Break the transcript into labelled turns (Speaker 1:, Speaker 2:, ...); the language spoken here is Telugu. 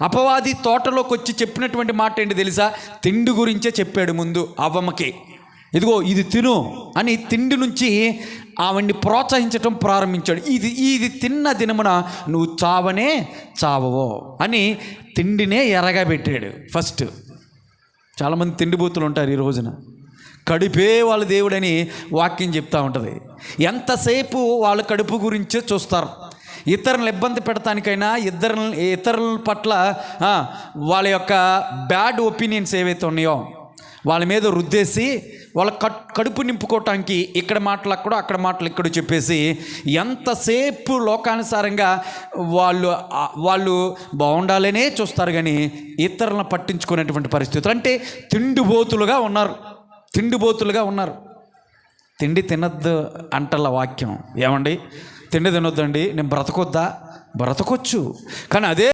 Speaker 1: అపవాది తోటలోకి వచ్చి చెప్పినటువంటి మాట ఏంటి తెలుసా? తిండి గురించే చెప్పాడు ముందు అవ్వమ్మకి. ఇదిగో ఇది తిను అని తిండి నుంచి ఆవిడ్ని ప్రోత్సహించటం ప్రారంభించాడు. ఇది తిన్న దినమున నువ్వు చావనే చావవో అని తిండినే ఎరగబెట్టాడు ఫస్ట్. చాలామంది తిండిబూతులు ఉంటారు ఈ రోజున. కడుపే వాళ్ళ దేవుడని వాక్యం చెప్తూ ఉంటుంది. ఎంతసేపు వాళ్ళ కడుపు గురించే చూస్తారు. ఇతరులను ఇబ్బంది పెడతానికైనా ఇతరుల పట్ల వాళ్ళ యొక్క బ్యాడ్ ఒపీనియన్స్ ఏవైతే ఉన్నాయో వాళ్ళ మీద రుద్దేసి వాళ్ళ కడుపు నింపుకోవటానికి ఇక్కడ మాటలు అక్కడ మాటలు ఇక్కడ చెప్పేసి ఎంతసేపు లోకానుసారంగా వాళ్ళు బాగుండాలనే చూస్తారు, కానీ ఇతరులను పట్టించుకునేటువంటి పరిస్థితులు. అంటే తిండిబోతులుగా ఉన్నారు. తిండి తినద్దు అంటల వాక్యం. ఏమండి, తిండి తినొద్దండి, నేను బ్రతకొచ్చు, కానీ అదే